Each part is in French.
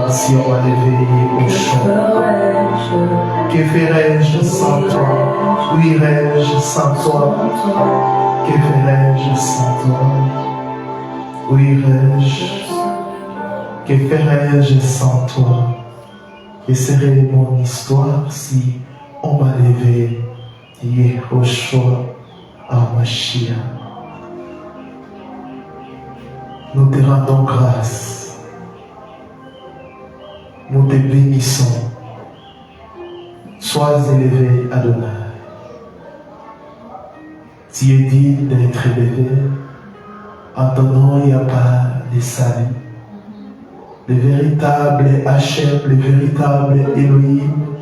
Si on va l'éveiller au chant, que ferais-je sans toi? Où irais-je sans toi? Que ferais-je sans toi? Où irais-je? Que ferais-je sans toi? Que serait mon histoire si on m'a levé Yehoshua HaMashiach? Nous te rendons grâce. Nous te bénissons. Sois élevé, Adonai. Tu es digne d'être élevé. En ton nom, il n'y a pas de salut. Le véritable Hachem, le véritable Elohim,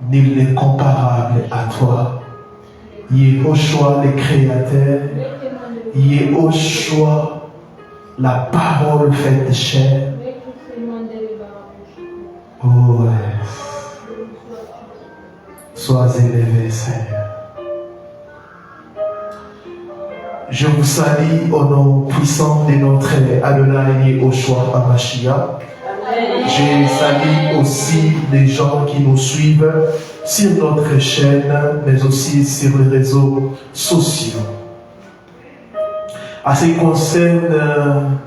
nul n'est comparable à toi. Yehoshua, le Créateur. Yehoshua, la parole faite chair. Oh, sois élevé, Seigneur. Je vous salue au nom puissant de notre Adonai Yehoshua HaMashiach. Je salue aussi les gens qui nous suivent sur notre chaîne, mais aussi sur les réseaux sociaux. À ce qui concerne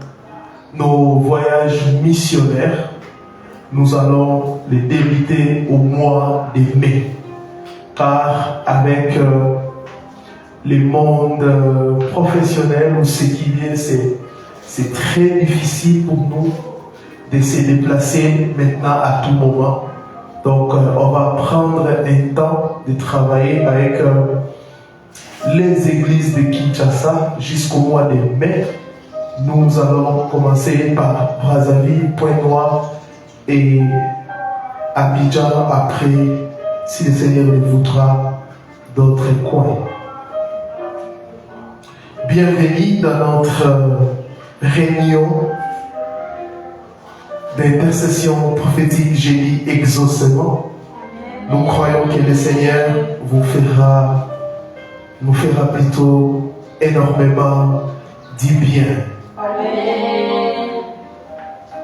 nos voyages missionnaires, nous allons les débuter au mois de mai, car avec le monde professionnel ou ce qui vient, c'est très difficile pour nous de se déplacer maintenant à tout moment. Donc on va prendre un temps de travailler avec les églises de Kinshasa jusqu'au mois de mai. Nous allons commencer par Brazzaville, Pointe-Noire et Abidjan après, si le Seigneur le voudra, d'autres coins. Bienvenue dans notre réunion d'intercession prophétique, j'ai dit exaucement. Nous croyons que le Seigneur nous fera plutôt énormément du bien. Amen.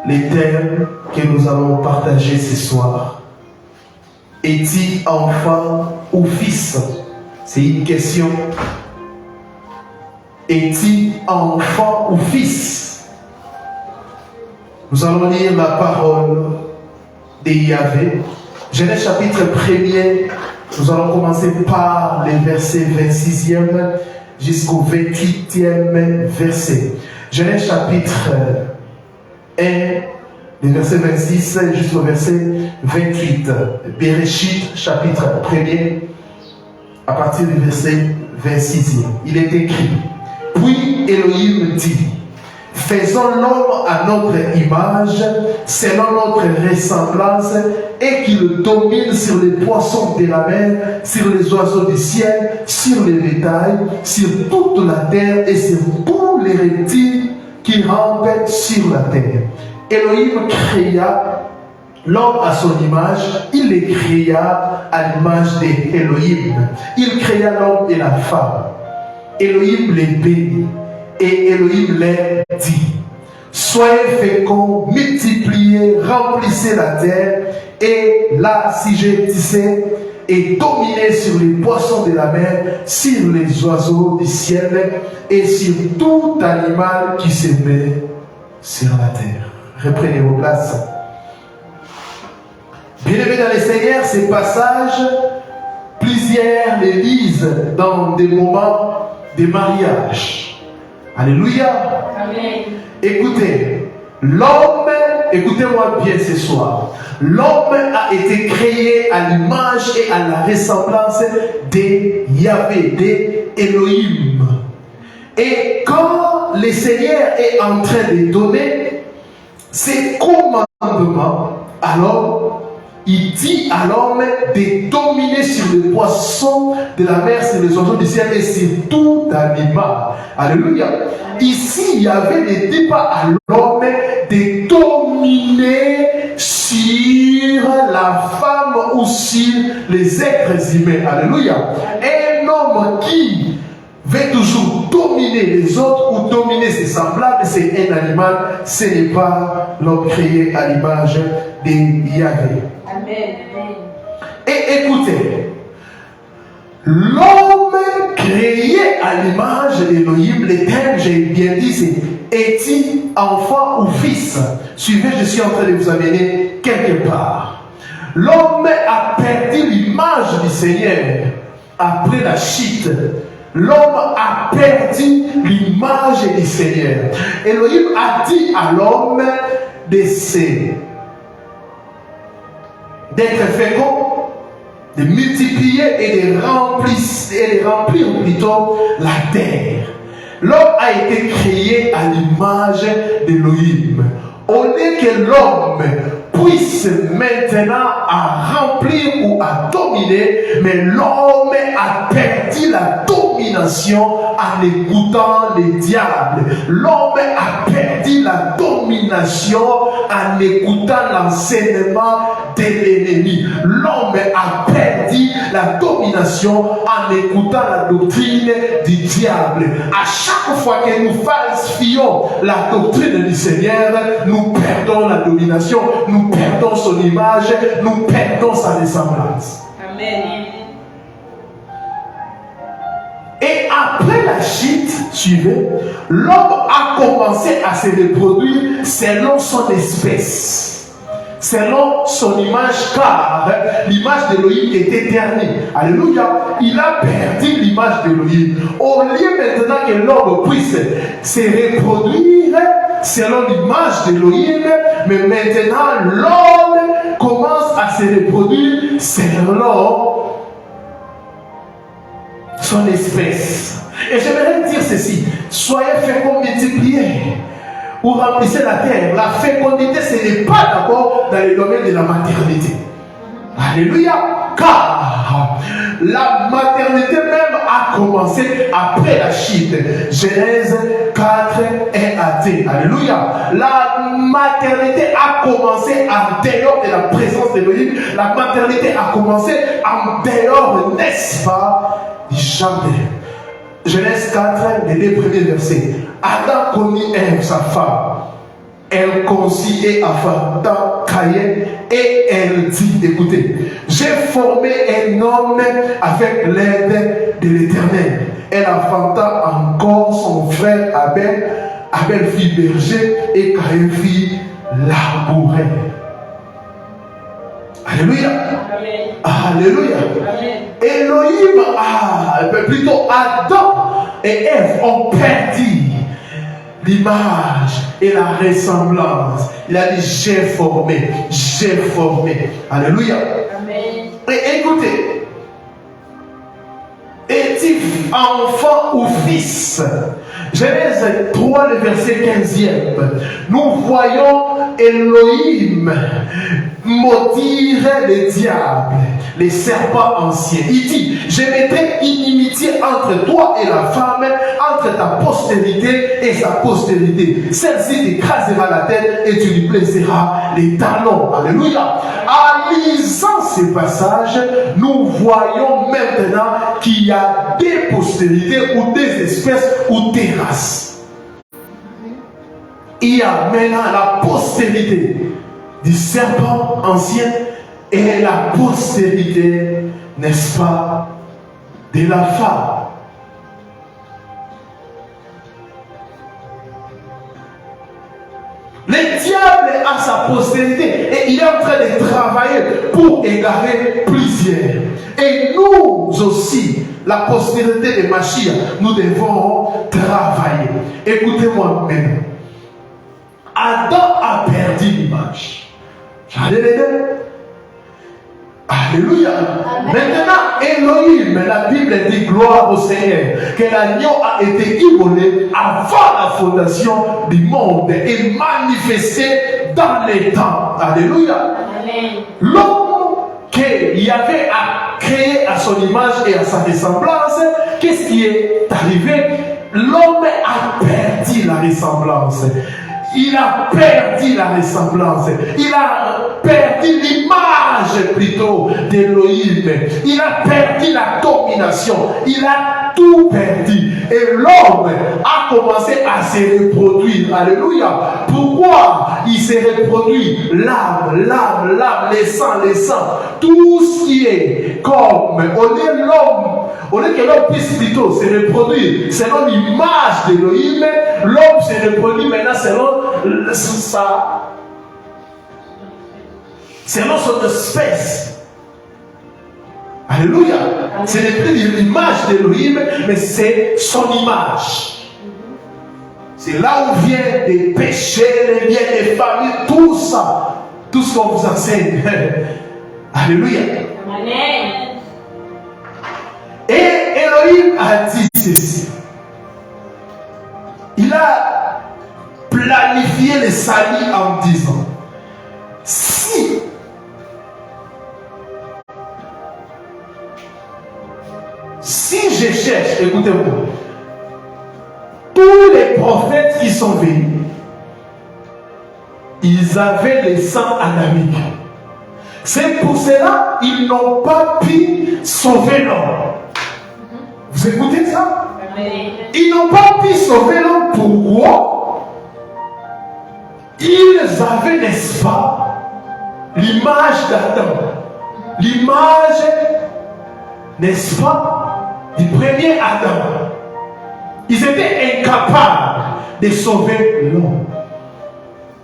Les thèmes que nous allons partager ce soir. Es-tu enfant ou fils? C'est une question. Es-tu enfant ou fils? Nous allons lire la parole de Yahvé. Genèse chapitre 1er. Nous allons commencer par les versets 26e jusqu'au 28e verset. Genèse chapitre 1, les versets 26 jusqu'au verset 28. Bereshit chapitre 1er, à partir du verset 26e. Il est écrit: Puis Elohim dit, faisons l'homme à notre image, selon notre ressemblance, et qu'il domine sur les poissons de la mer, sur les oiseaux du ciel, sur les bétails, sur toute la terre et sur tous les reptiles qui rampent sur la terre. Elohim créa l'homme à son image, il les créa à l'image d'Elohim. Il créa l'homme et la femme. Elohim les bénit. Et Elohim leur dit: soyez féconds, multipliez, remplissez la terre, et l'assujettissez, et dominez sur les poissons de la mer, sur les oiseaux du ciel, et sur tout animal qui se met sur la terre. Reprenez vos places. Bien-aimés dans les Seigneurs, ces passages, plusieurs les lisent dans des moments de mariage. Alléluia. Amen. Écoutez, l'homme, écoutez-moi bien ce soir, l'homme a été créé à l'image et à la ressemblance de Yahvé, d'Elohim. Et quand le Seigneur est en train de donner ses commandements, alors il dit à l'homme de dominer sur les poissons de la mer, sur les oiseaux du ciel et sur tout animal. Alléluia. Ici, il y avait le débat à l'homme de dominer sur la femme ou sur les êtres humains. Alléluia. Un homme qui veut toujours dominer les autres ou dominer ses semblables, c'est un animal, ce n'est pas l'homme créé à l'image de Yahvé. Amen. Et écoutez, l'homme créé à l'image d'Élohim, les termes, j'ai bien dit, c'est est-il enfant ou fils? Suivez, je suis en train de vous amener quelque part. L'homme a perdu l'image du Seigneur après la chute. L'homme a perdu l'image du Seigneur. Elohim a dit à l'homme d'être fécond, de multiplier et de remplir plutôt la terre. L'homme a été créé à l'image d'Elohim. Au lieu que l'homme puisse maintenant à remplir ou à dominer, mais l'homme a perdu la domination en écoutant les diables. L'homme a perdu la domination en écoutant l'enseignement de l'ennemi. L'homme a perdu la domination en écoutant la doctrine du diable. À chaque fois que nous falsifions la doctrine du Seigneur, nous perdons la domination, nous perdons son image, nous perdons sa ressemblance. Amen. Et après la chute, suivez, l'homme a commencé à se reproduire selon son espèce, selon son image, car l'image d'Élohim était ternie. Alléluia. Il a perdu l'image d'Élohim. Au lieu maintenant que l'homme puisse se reproduire selon l'image d'Élohim, mais maintenant l'homme commence à se reproduire selon son espèce. Et j'aimerais dire ceci: soyez féconds, multipliés, ou remplissez la terre. La fécondité, ce n'est pas d'abord dans le domaine de la maternité. Alléluia. Car la maternité même a commencé après la chute. Genèse 4, 1 à 2. Alléluia. La maternité a commencé en dehors de la présence d'Élohim. La maternité a commencé en dehors, n'est-ce pas, du jardin. Genèse 4, les 2 premiers versets. Adam connut Ève, sa femme. Elle conçut et enfanta Caïn, et elle dit, écoutez, j'ai formé un homme avec l'aide de l'Éternel. Elle enfanta encore son frère Abel. Abel fit berger et Caïn fit laboureur. Alléluia. Amen. Alléluia. Amen. Elohim, plutôt Adam et Ève ont perdu l'image et la ressemblance. Il a dit j'ai formé, j'ai formé. Alléluia. Amen. Et écoutez, est-il enfant ou fils? Genèse 3, le verset 15e. Nous voyons Elohim maudire les diables, les serpents anciens. Il dit, je mettrai inimitié entre toi et la femme, entre ta postérité et sa postérité. Celle-ci t'écrasera la tête et tu lui blesseras les talons. Alléluia. En lisant ces passages, nous voyons maintenant qu'il y a des postérités ou des espèces ou des races. Il y a maintenant la postérité du serpent ancien et la postérité, n'est-ce pas, de la femme. Le diable a sa postérité et il est en train de travailler pour égarer plusieurs. Et nous aussi, la postérité de Machia, nous devons travailler. Écoutez-moi maintenant. Adam a perdu l'image. Alléluia. Maintenant, Elohim, la Bible dit gloire au Seigneur, que l'agneau a été immolé avant la fondation du monde et manifesté dans les temps. Alléluia. L'homme qu'il y avait à créer à son image et à sa ressemblance, qu'est-ce qui est arrivé? L'homme a perdu la ressemblance. Il a perdu la ressemblance. Il a perdu l'image plutôt d'Élohim. Il a perdu la domination. Il a tout perdu. Et l'homme a commencé à se reproduire. Alléluia. Pourquoi il s'est reproduit? L'âme, les sangs. Tout ce qui est comme, au lieu que l'homme puisse plutôt se reproduire selon l'image d'Élohim, l'homme se reproduit maintenant selon son espèce. Alléluia. Ce n'est plus l'image d'Élohim, mais c'est son image. C'est là où viennent des péchés, les liens des familles, tout ça. Tout ce qu'on vous enseigne. Alléluia. Amen. Et Elohim a dit ceci. Il a planifié le salut en disant, si je cherche, écoutez-moi, tous les prophètes qui sont venus, ils avaient le sang adamique. C'est pour cela qu'ils n'ont pas pu sauver l'homme. Vous écoutez ça? Ils n'ont pas pu sauver l'homme. Pourquoi? Ils avaient, n'est-ce pas, l'image d'Adam. L'image, n'est-ce pas, du premier Adam. Ils étaient incapables de sauver l'homme.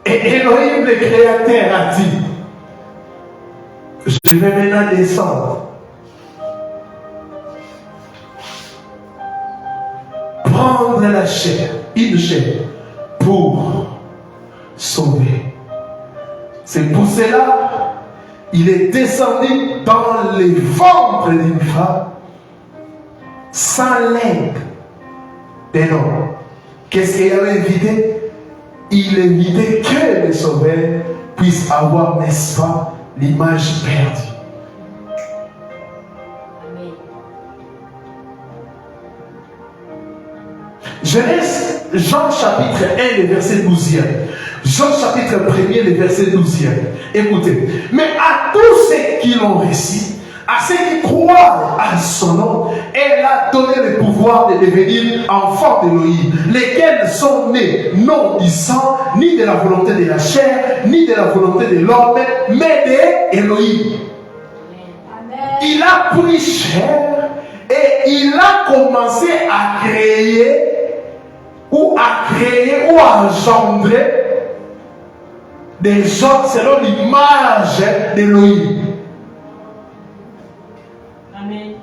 Et Elohim, le Créateur, a dit, je vais maintenant descendre. Prendre la chair, une chair, pour sauver. C'est pour cela il est descendu dans les ventres d'une femme sans l'aide d'un homme. Qu'est-ce qu'il avait évité? Il évitait que le sauveur puisse avoir, n'est-ce pas, l'image perdue. Genèse, Jean chapitre 1, le verset 12e. Jean chapitre 1er, le verset 12e. Écoutez. Mais à tous ceux qui l'ont reçu, à ceux qui croient à son nom, elle a donné le pouvoir de devenir enfants d'Élohim, lesquels sont nés non du sang, ni de la volonté de la chair, ni de la volonté de l'homme, mais d'Élohim. Il a pris chair et il a commencé à créer ou à engendrer des gens selon l'image d'Élohim. Amen.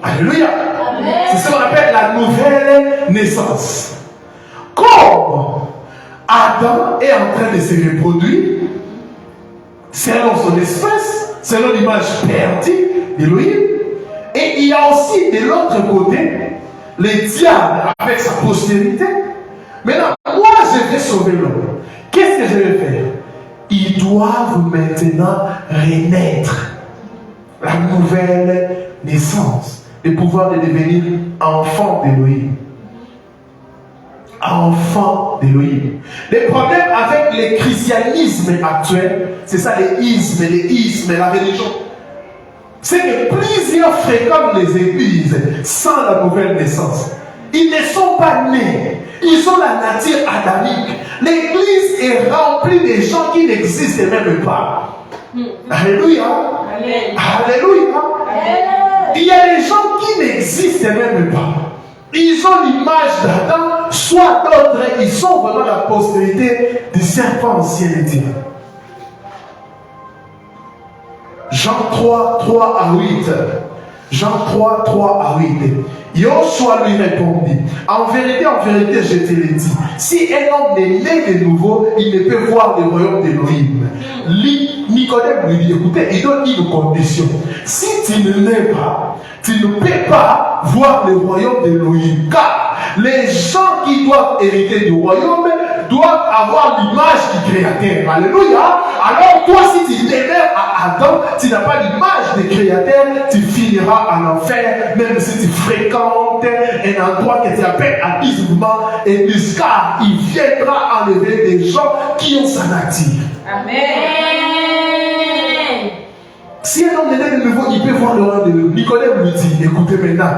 Alléluia. C'est ce qu'on appelle la nouvelle naissance. Comme Adam est en train de se reproduire selon son espèce, selon l'image perdue d'Élohim, et il y a aussi de l'autre côté le diable avec sa postérité. Maintenant, moi je vais sauver l'homme. Qu'est-ce que je vais faire? Ils doivent maintenant renaître. La nouvelle naissance. Le pouvoir de devenir enfant d'Élohim. Enfant d'Élohim. Le problème avec le christianisme actuel, c'est ça, les ismes, la religion. C'est que plusieurs fréquentent les églises sans la nouvelle naissance. Ils ne sont pas nés. Ils ont la nature adamique. L'église est remplie de gens qui n'existent même pas. Alléluia. Alléluia. Il y a des gens qui n'existent même pas. Ils ont l'image d'Adam, soit d'autres, ils sont vraiment la postérité du serpent ancien et Dieu. Jean 3, 3 à 8. Jean 3, 3 à 8. Yoshua lui répondit, en vérité, je te le dis, si un homme est né de nouveau, il ne peut voir le royaume d'Élohim. Nicodème lui dit, écoutez, il donne une condition. Si tu ne nais pas, tu ne peux pas voir le royaume d'Élohim. Car les gens qui doivent hériter du royaume doivent avoir l'image du Créateur. Alléluia. Alors toi, si tu demeures à Adam, tu n'as pas l'image du Créateur, tu finiras en enfer, même si tu fréquentes un endroit que tu appelles avisement et car il viendra enlever des gens qui ont sa nature. Amen. Si un homme est né de nouveau, il peut voir le roi de Nicodème lui dit, écoutez maintenant,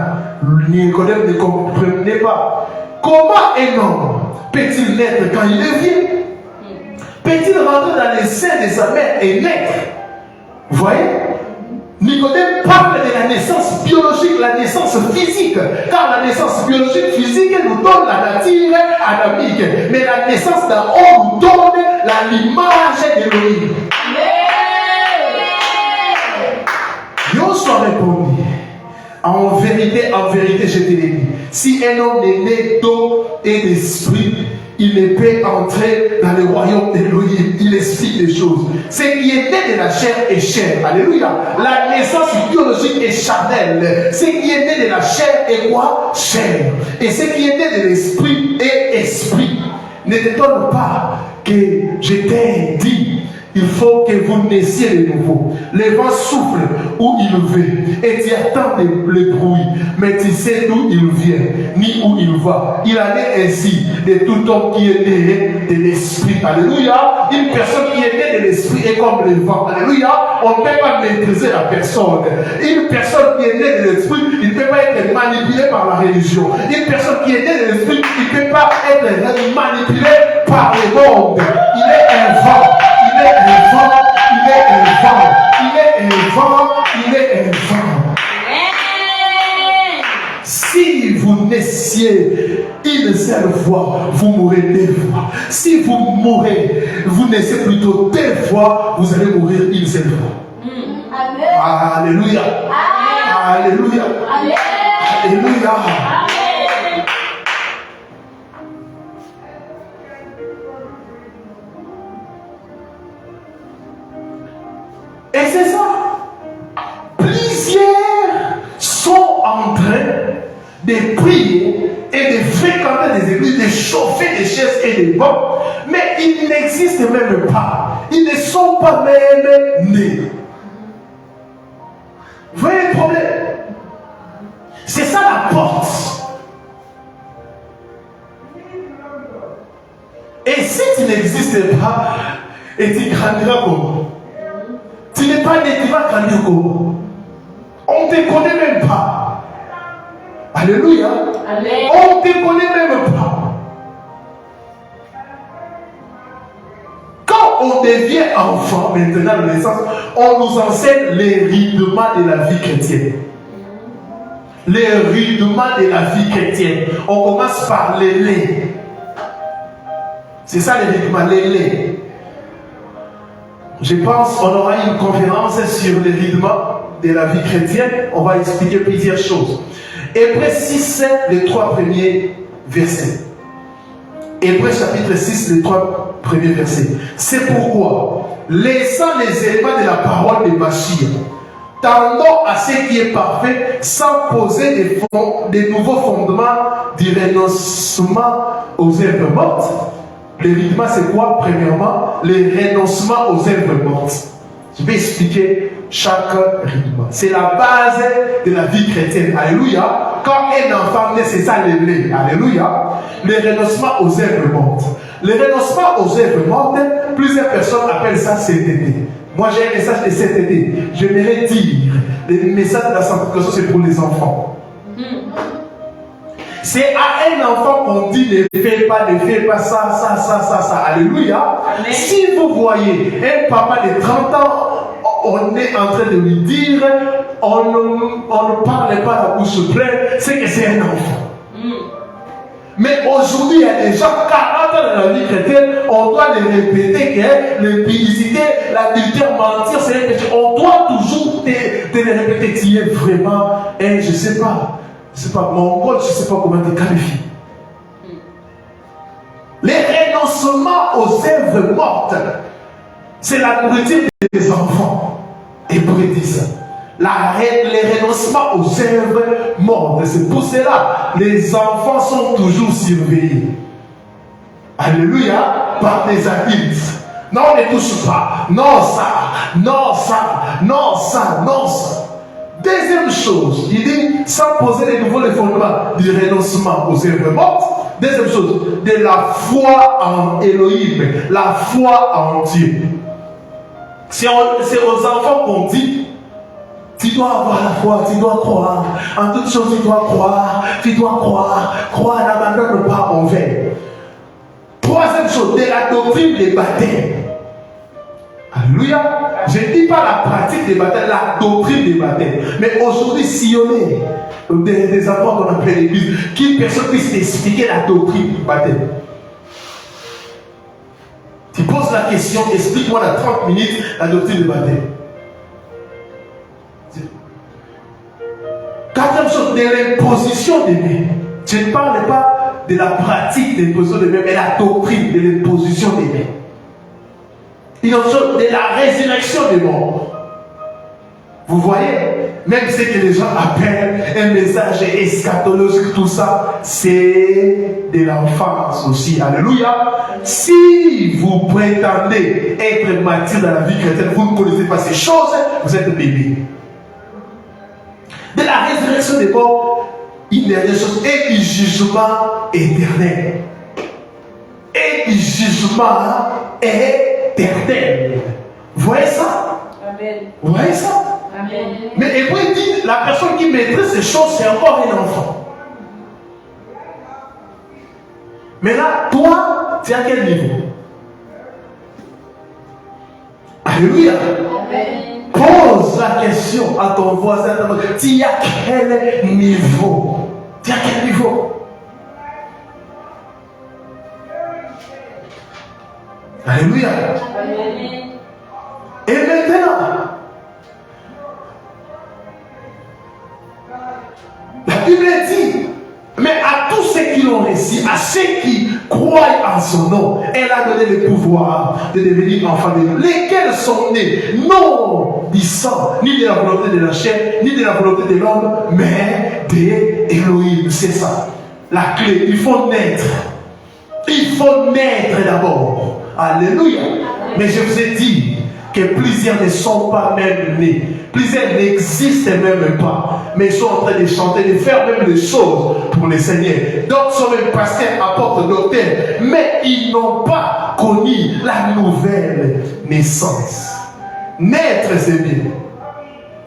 Nicodème ne comprenait pas. Comment un homme peut-il naître quand il est vieux? Peut-il rentrer dans les seins de sa mère et naître? Vous voyez? Nicodème parle de la naissance biologique, la naissance physique. Car la naissance biologique physique nous donne la nature adamique. Mais la naissance d'un homme nous donne l'image d'Élohim. Yoshua répondit, en vérité, je te l'ai dit, si un homme est né d'eau et d'esprit, il ne peut entrer dans le royaume d'Élohim. Il explique les choses. Ce qui est né de la chair est chair. Alléluia. La naissance biologique est charnelle. Ce qui est né de la chair est quoi? Chair. Et ce qui est né de l'esprit est esprit. Ne t'étonne pas que je t'ai dit, il faut que vous naissiez de nouveau. Le vent souffle où il veut et tu attends le bruit, mais tu sais d'où il vient, ni où il va. Il en est ainsi de tout homme qui est né de l'esprit. Alléluia. Une personne qui est née de l'esprit est comme le vent. Alléluia. On ne peut pas maîtriser la personne. Une personne qui est née de l'esprit, il ne peut pas être manipulé par la religion. Une personne qui est née de l'esprit, il ne peut pas être manipulé par le monde. Il est un vent. Il est un vent, il est un vent, il est un vent, il est un vent. Si vous naissiez une seule fois, vous mourrez 2 fois. Si vous mourrez, vous naissez plutôt 2 fois, vous allez mourir une seule fois. Amen. Alléluia. Amen. Alléluia. Amen. Alléluia. Amen. Et c'est ça. Plusieurs sont en train de prier et de fréquenter des églises, de chauffer des chaises et des bancs, mais ils n'existent même pas. Ils ne sont pas même nés. Vous voyez le problème? C'est ça la porte. Et si tu n'existes pas, et tu grandiras comment? Tu n'es pas né, tu vas grandir comment? On ne te connaît même pas. Alléluia. Amen. On ne te connaît même pas. Quand on devient enfant, maintenant, dans naissance, on nous enseigne les rudiments de la vie chrétienne. Les rudiments de la vie chrétienne. On commence par les laits. C'est ça les rudiments, les laits. Je pense qu'on aura une conférence sur les rudiments de la vie chrétienne. On va expliquer plusieurs choses. Hébreux 6, les 3 premiers versets. Hébreux chapitre 6, les 3 premiers versets. C'est pourquoi, laissant les éléments de la parole de Machia, tendons à ce qui est parfait, sans poser des nouveaux fondements du renoncement aux œuvres mortes. Les rudiments, c'est quoi? Premièrement, les renoncements aux œuvres mortes. Je vais expliquer chaque rudiment. C'est la base de la vie chrétienne. Alléluia. Quand un enfant naît, c'est ça le lait. Alléluia. Les renoncements aux œuvres mortes. Les renoncements aux œuvres mortes, plusieurs personnes appellent ça CTT. Moi, j'ai un message de CTT. J'aimerais dire, le message de la sanctification, c'est pour les enfants. C'est à un enfant qu'on dit ne fais pas ça. Alléluia. Amen. Si vous voyez un papa de 30 ans, on est en train de lui dire, on ne parle pas la bouche pleine, c'est que c'est un enfant. Mais aujourd'hui, il y a des gens, 40 ans dans la vie chrétienne, on doit les répéter que l'impudicité, l'adultère, mentir, c'est un péché. On doit toujours te les répéter. Tu es vraiment, je ne sais pas, mongol, je ne sais pas comment te qualifier. Les renoncements aux œuvres mortes, c'est la nourriture des enfants. Hébreux dit ça. Les renoncements aux œuvres mortes. C'est pour cela les enfants sont toujours surveillés. Alléluia, par des adultes. Non, on ne touche pas. Non, ça, non, ça, non, ça, non, ça. Deuxième chose, il dit, sans poser de nouveau les fondements du renoncement aux œuvres mortes. Deuxième chose, de la foi en Elohim, la foi en Dieu. C'est aux enfants qu'on dit, tu dois avoir la foi, tu dois croire. En toutes choses, tu dois croire, croire, n'abandonne pas en vain. Troisième chose, de la doctrine des baptêmes. Alléluia. Je ne dis pas la pratique des baptêmes, la doctrine des baptêmes. Mais aujourd'hui, sillonner des apôtres qu'on appelle l'église, qu'une personne puisse t'expliquer la doctrine du baptême. Tu poses la question, explique-moi dans 30 minutes la doctrine du baptême. Quatrième chose, de l'imposition des mains. Je ne parle pas de la pratique de l'imposition des mains, mais la doctrine de l'imposition des mains. Une autre chose, de la résurrection des morts. Vous voyez, même ce que les gens appellent un message eschatologique, tout ça, c'est de l'enfance aussi. Alléluia. Si vous prétendez être mature dans la vie chrétienne, vous ne connaissez pas ces choses, vous êtes bébé. De la résurrection des morts, une dernière chose, et du jugement éternel. Et du jugement éternel. Vous voyez ça? Amen. Vous voyez ça? Amen. Mais et puis il dit, la personne qui maîtrise ces choses, c'est encore un enfant. Mais là, toi, tu es à quel niveau? Alléluia. Amen. Pose la question à ton voisin. Tu es à quel niveau? Tu es à quel niveau? Alléluia. Amen. Et maintenant, la Bible dit, mais à tous ceux qui l'ont reçu, à ceux qui croient en son nom, elle a donné le pouvoir de devenir enfants de Dieu. Lesquels sont nés, non du sang, ni de la volonté de la chair, ni de la volonté de l'homme, mais d'Élohim. C'est ça, la clé. Il faut naître. Il faut naître d'abord. Alléluia. Mais je vous ai dit que plusieurs ne sont pas même nés. Plusieurs n'existent même pas. Mais ils sont en train de chanter, de faire même des choses pour le Seigneur. D'autres sont même pasteurs, apôtres, docteurs. Mais ils n'ont pas connu la nouvelle naissance. Naître, c'est bien.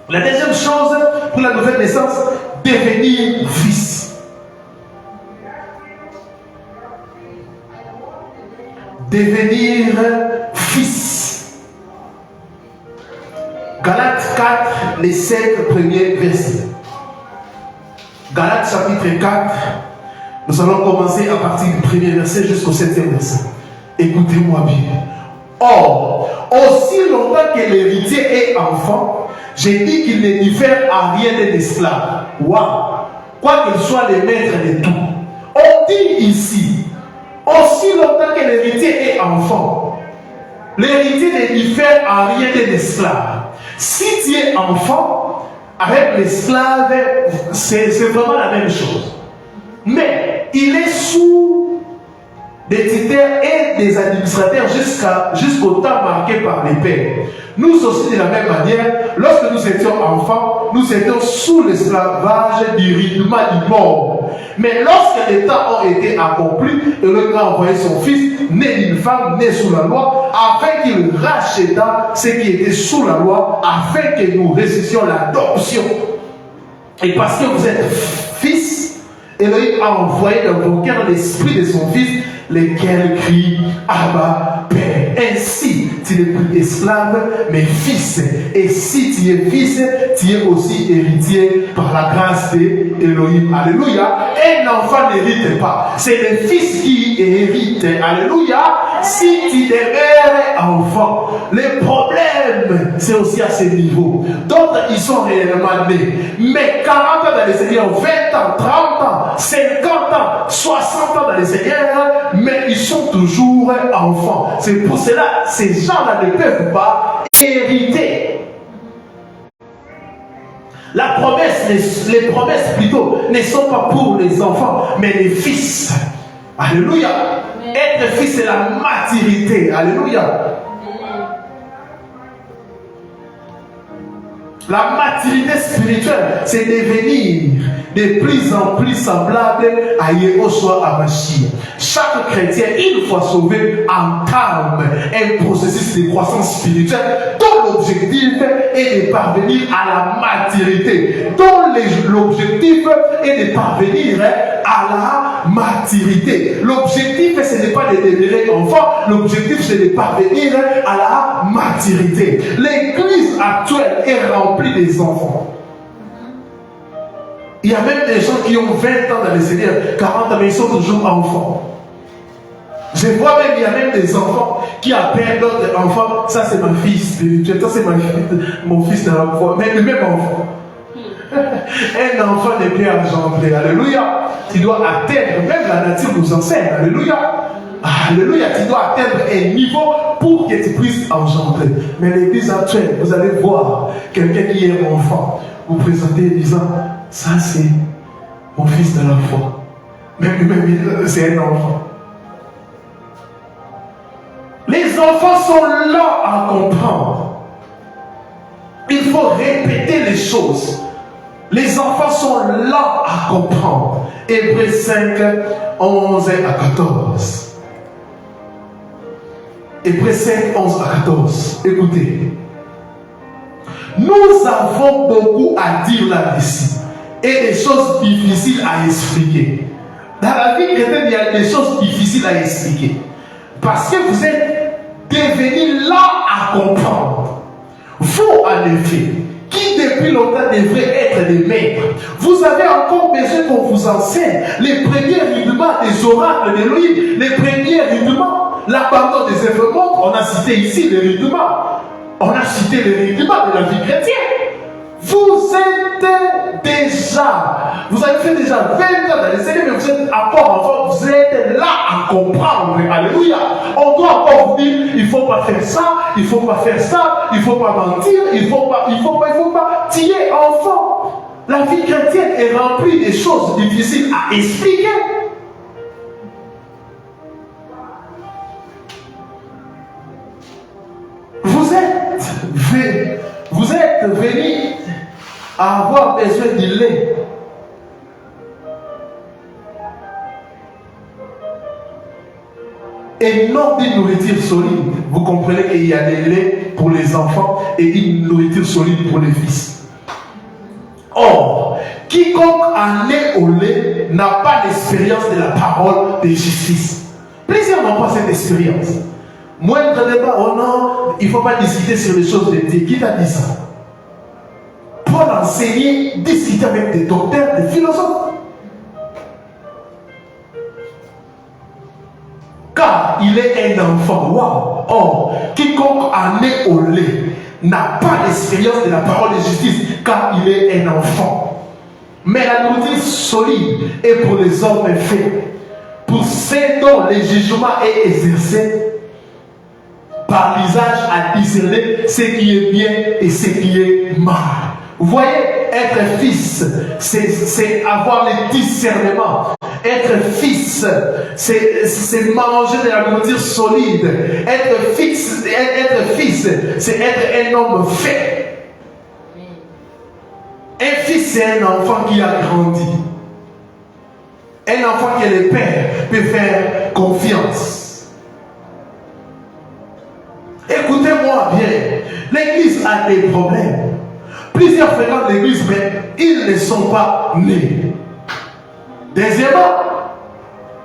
La deuxième chose pour la nouvelle naissance, devenir fils. Devenir fils. Galates 4, les 5 premiers versets. Galates chapitre 4, nous allons commencer à partir du premier verset jusqu'au 7e verset. Écoutez-moi bien. Or, aussi longtemps que l'héritier est enfant, j'ai dit qu'il ne diffère à rien d'un esclave. Waouh! Quoiqu'il soit le maître de tout. On dit ici, aussi longtemps que l'héritier est enfant, l'héritier ne diffère à rien d'un esclave. Si tu es enfant, avec l'esclave, c'est vraiment la même chose. Mais il est sous des tuteurs et des administrateurs jusqu'au temps marqué par les pères. Nous aussi, de la même manière, lorsque nous étions enfants, nous étions sous l'esclavage du rythme du monde. Mais lorsque les temps ont été accomplis, Dieu a envoyé son fils, né d'une femme, né sous la loi, afin qu'il racheta ce qui était sous la loi, afin que nous récessions l'adoption. Et parce que vous êtes fils, Elohim a envoyé dans vos cœurs l'esprit de son fils, lequel crie Abba Père. Ainsi, tu n'es plus esclave, mais fils. Et si tu es fils, tu es aussi héritier par la grâce d'Elohim. Alléluia. Un enfant n'hérite pas. C'est le fils qui hérite. Alléluia. Si tu demeures enfant, les problèmes, c'est aussi à ce niveau. D'autres, ils sont réellement nés. Mais 40 ans dans le Seigneur, 20 ans, 30 ans, 50 ans, 60 ans dans le Seigneur, mais ils sont toujours enfants. C'est pour cela que ces gens-là ne peuvent pas hériter. La promesse, les promesses plutôt, ne sont pas pour les enfants, mais les fils. Alléluia. Être Être fils, c'est la maturité. Alléluia. La maturité spirituelle, c'est devenir de plus en plus semblable à Yehoshua Hamashiach. Chaque chrétien, une fois sauvé, entame un processus de croissance spirituelle dont l'objectif est de parvenir à la maturité. Dont l'objectif est de parvenir à la maturité. L'objectif, ce n'est pas de demeurer enfant, l'objectif, c'est de parvenir à la maturité. L'église actuelle est remplie des enfants. Il y a même des gens qui ont 20 ans dans le Seigneur, 40 ans, mais ils sont toujours enfants. Je vois même, il y a même des enfants qui appellent d'autres enfants. Ça, c'est ma fille spirituelle, ça, c'est mon fils dans la foi. Mais le même enfant. Un enfant n'est plus engendré. Alléluia. Tu dois atteindre, même la nature nous enseigne. Alléluia. Alléluia. Tu dois atteindre un niveau pour que tu puisses engendrer. Mais l'église actuelle, vous allez voir quelqu'un qui est enfant, vous présentez en disant, ça c'est mon fils de la foi. Même c'est un enfant. Les enfants sont là à comprendre. Il faut répéter les choses. Les enfants sont là à comprendre. Hébreux 5, 11 à 14. Hébreux 5, 11 à 14. Écoutez. Nous avons beaucoup à dire là-dessus. Et des choses difficiles à expliquer. Dans la vie chrétienne, il y a des choses difficiles à expliquer. Parce que vous êtes devenus là à comprendre. Vous, en effet, qui depuis longtemps devrait être des maîtres, vous avez encore besoin qu'on vous enseigne les premiers rudiments des oracles d'Élohim, les premiers rudiments, l'abandon des œuvres montres. On a cité ici les rudiments. On a cité les rudiments de la vie chrétienne. Vous êtes déjà, vous avez fait déjà 20 ans dans les Seigneur, mais vous êtes encore enfant, vous êtes là à comprendre. Alléluia. On doit encore vous dire, il ne faut pas faire ça, il ne faut pas faire ça, il ne faut pas mentir, il ne faut pas. Tu es enfant. La vie chrétienne est remplie de choses difficiles à expliquer. Vous êtes venus à avoir besoin de lait. Et non d'une nourriture solide. Vous comprenez qu'il y a des laits pour les enfants et une nourriture solide pour les fils. Or, quiconque en est au lait n'a pas d'expérience de la parole de justice. Plusieurs n'ont pas cette expérience. Moindre débat, oh non, il ne faut pas discuter sur les choses de Dieu. Qui t'a dit ça? Paul enseignait, discuter avec des docteurs, des philosophes. Car il est un enfant. Wow. Or, quiconque en est au lait n'a pas d'expérience de la parole de justice, car il est un enfant. Mais la nourriture solide est pour les hommes faits, pour ceux dont le jugement est exercé par l'usage à discerner ce qui est bien et ce qui est mal. Vous voyez, être fils, c'est avoir le discernement. Être fils, c'est manger de la nourriture solide. Être fils, c'est être un homme fait. Un fils, c'est un enfant qui a grandi. Un enfant que le père peut faire confiance. Écoutez-moi bien, l'église a des problèmes. Plusieurs fréquentent l'église, mais ils ne sont pas nés. Deuxièmement,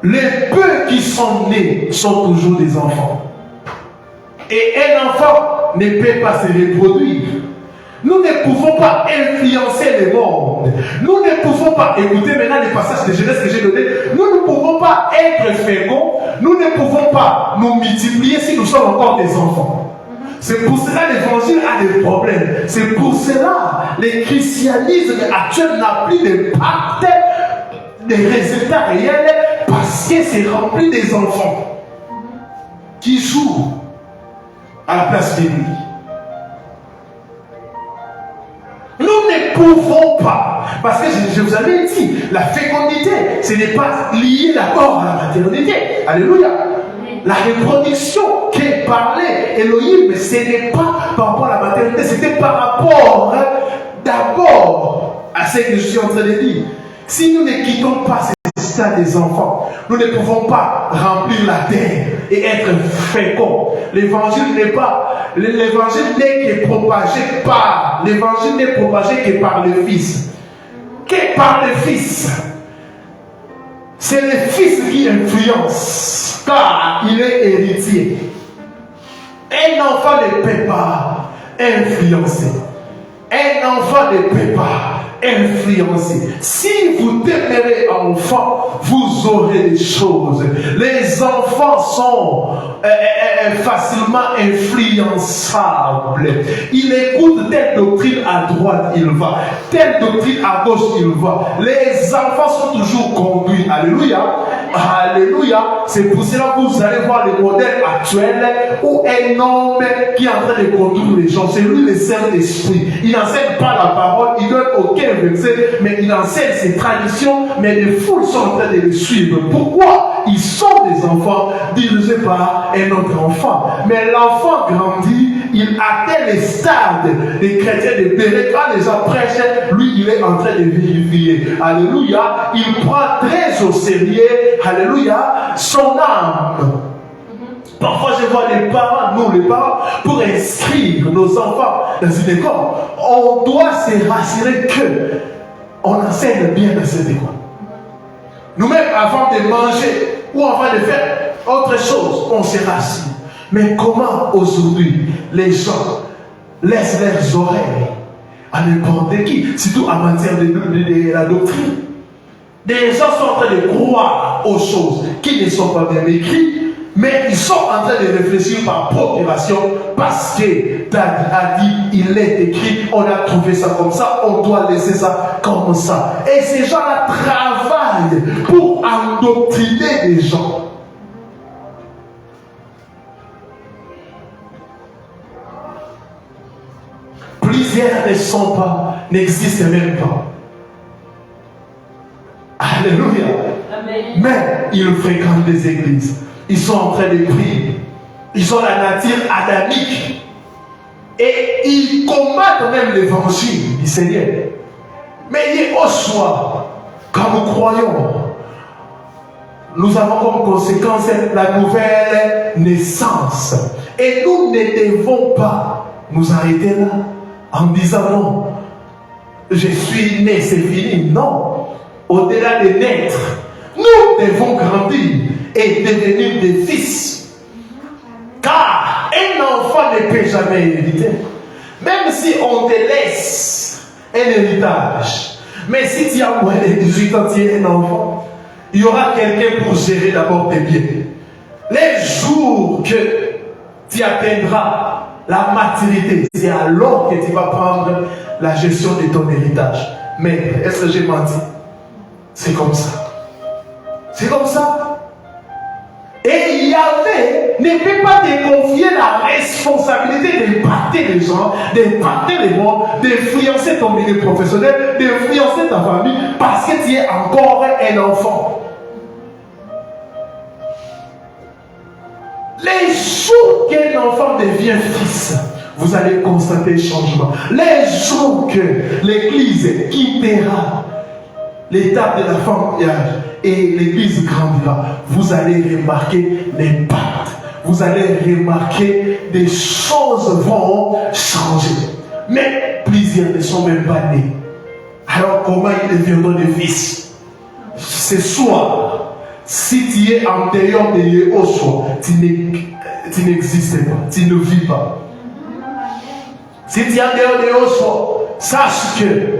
les peu qui sont nés sont toujours des enfants. Et un enfant ne peut pas se reproduire. Nous ne pouvons pas influencer le monde. Nous ne pouvons pas, écoutez maintenant les passages de Genèse que j'ai donnés, nous ne pouvons pas être féconds, nous ne pouvons pas nous multiplier si nous sommes encore des enfants. C'est pour cela que l'évangile a des problèmes. C'est pour cela que le christianisme actuel n'a plus d'impact, des résultats réels, parce que c'est rempli des enfants qui jouent à la place de lui. Nous ne pouvons pas, parce que je vous avais dit, la fécondité, ce n'est pas lié d'abord à la maternité. Alléluia. la reproduction qu'est parlé Elohim, ce n'est pas par rapport à la maternité, c'était par rapport d'abord à ce que je suis en train de dire. Si nous ne quittons pas ce stade des enfants, nous ne pouvons pas remplir la terre et être féconds. L'évangile n'est pas, l'évangile n'est que propagé par, l'évangile n'est propagé que par le Fils. Que par le Fils. C'est le Fils qui influence, car il est héritier. Un enfant ne peut pas influencer. Un enfant ne peut pas influencer. Si vous demeurez enfant, vous aurez des choses. Les enfants sont facilement influençables. Il écoute telle doctrine à droite, il va. Telle doctrine à gauche, il va. Les enfants sont toujours conduits. Alléluia. Alléluia. C'est pour cela que vous allez voir le modèle actuel où un homme qui est en train de conduire les gens, c'est lui le Saint-Esprit. Il n'enseigne pas la parole, il ne donne aucun verset, mais il enseigne ses traditions, mais les foules sont en train de le suivre. Pourquoi? Ils sont des enfants dirigés par un autre enfant. Mais l'enfant grandit, il atteint les stades des chrétiens de Béret. Quand les gens prêchent, lui, il est en train de vérifier. Alléluia. Il prend très au sérieux, alléluia, son âme. Parfois, je vois les parents, nous les parents, pour inscrire nos enfants dans une école, on doit se rassurer que on enseigne bien dans cette école. Nous-mêmes, avant de manger ou avant de faire autre chose, on se rassure. Mais comment aujourd'hui les gens laissent leurs oreilles à n'importe qui, surtout en matière de la doctrine? Des gens sont en train de croire aux choses qui ne sont pas bien écrites, mais ils sont en train de réfléchir par procuration parce que David a dit, il est écrit, on a trouvé ça comme ça, on doit laisser ça comme ça. Et ces gens-là travaillent pour endoctriner les gens. Plusieurs ne sont pas, n'existent même pas. Alléluia. Amen. Mais ils fréquentent des églises. Ils sont en train de prier. Ils ont la nature adamique. Et ils combattent même l'évangile du Seigneur. Mais il est au soir, quand nous croyons, nous avons comme conséquence la nouvelle naissance. Et nous ne devons pas nous arrêter là en disant non, je suis né, c'est fini. Non. Au-delà de naître, nous devons grandir et devenir des fils. Car un enfant ne peut jamais hériter. Même si on te laisse un héritage. Mais si tu as moins de 18 ans, tu es un enfant, il y aura quelqu'un pour gérer d'abord tes biens. Les jours que tu atteindras la maturité, c'est alors que tu vas prendre la gestion de ton héritage. Mais est-ce que j'ai menti? C'est comme ça. C'est comme ça. Et Yahvé ne peut pas te confier la responsabilité d'impacter les gens, d'impacter les mondes, d'influencer ton milieu professionnel, d'influencer ta famille, parce que tu es encore un enfant. Les jours qu'un enfant devient fils, vous allez constater le changement. Les jours que l'Église quittera l'étape de la femme et l'Église grandira, vous allez remarquer l'impact. Vous allez remarquer des choses vont changer. Mais plusieurs ne sont même pas nés. Alors comment ils deviendront des fils? Ce soir, si tu es en dehors de Yehoshua, tu n'existes pas, tu ne vis pas. Si tu es en dehors de Yehoshua, sache que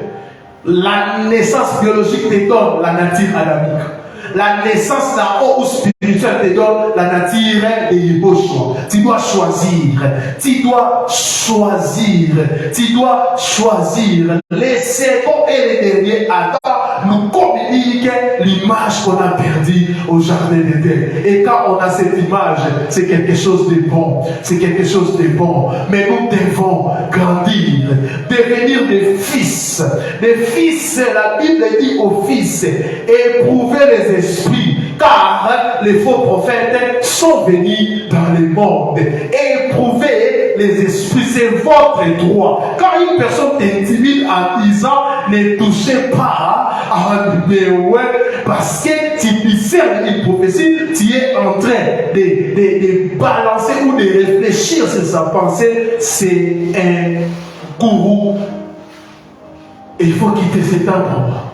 la naissance biologique te donne la nature adamique. La naissance d'en haut ou spirituelle te donne la nature de Yehoshua. Tu dois choisir. Tu dois choisir. Tu dois choisir. Les seconds et les derniers Adam nous communiquent l'image qu'on a perdue au jardin d'Éden. Et quand on a cette image, c'est quelque chose de bon. C'est quelque chose de bon. Mais nous devons grandir, devenir des fils. Des fils, la Bible dit aux fils, éprouver les esprits. Car les faux prophètes sont venus dans le monde. Éprouver les esprits, c'est votre droit. Quand une personne t'intimide en disant ne touchez pas à un numéro, parce que tu discernes une prophétie, tu es en train de balancer ou de réfléchir sur sa pensée, c'est un gourou. Il faut quitter cet endroit.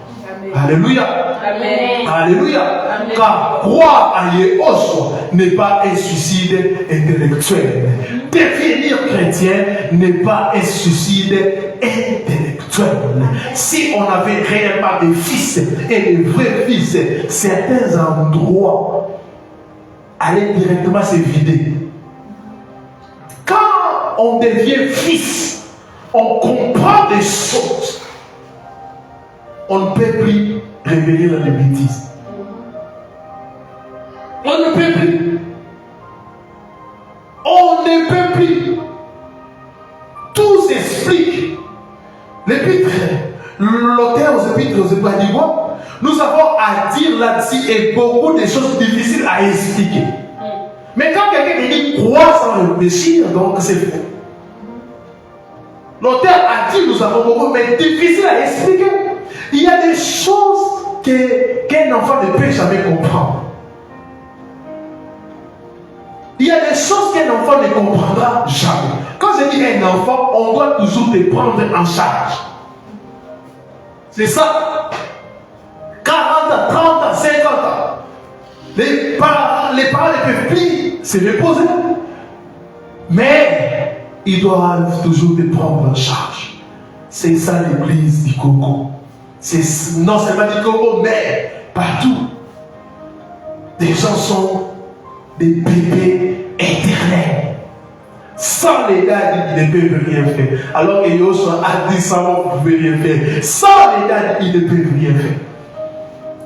Alléluia. Amen. Alléluia. Amen. Car croire à Yeshua n'est pas un suicide intellectuel. Devenir chrétien n'est pas un suicide intellectuel. Si on avait réellement des fils et des vrais fils, certains endroits allaient directement se vider. Quand on devient fils, on comprend des choses. On ne peut plus révéler dans les bêtises. On ne peut plus. On ne peut plus. Tout s'explique. L'épître, l'auteur aux épîtres aux Hébreux dit quoi? Nous avons à dire là-dessus et beaucoup de choses difficiles à expliquer. Mais quand quelqu'un dit croire sans réfléchir, donc c'est faux. L'auteur a dit nous avons beaucoup, mais difficile à expliquer. Il y a des choses qu'un enfant ne peut jamais comprendre. Il y a des choses qu'un enfant ne comprendra jamais. Quand je dis un enfant, on doit toujours te prendre en charge. C'est ça. 40 ans, 30 ans, 50 ans. Les parents ne peuvent plus se reposer. Mais ils doivent toujours te prendre en charge. C'est ça l'église du Congo. C'est non seulement du Congo, mais partout. Des gens sont des bébés éternels. Sans les gars, ils ne peuvent rien faire. Alors que Yoshua a dit ça, vous ne pouvez rien faire. Sans les gars, ils ne peuvent rien faire.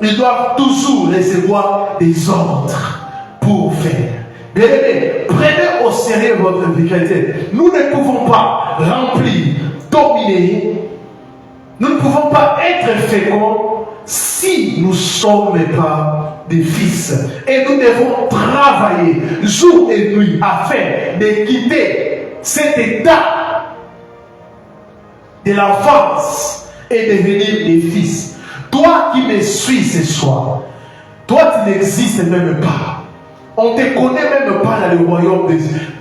Ils doivent toujours recevoir des ordres pour faire. Bien aimé, prenez au sérieux votre vie chrétienne. Nous ne pouvons pas remplir, dominer. Nous ne pouvons pas être féconds si nous ne sommes pas des fils. Et nous devons travailler jour et nuit afin de quitter cet état de l'enfance et devenir des fils. Toi qui me suis ce soir, toi tu n'existes même pas. On ne te connaît même pas dans le royaume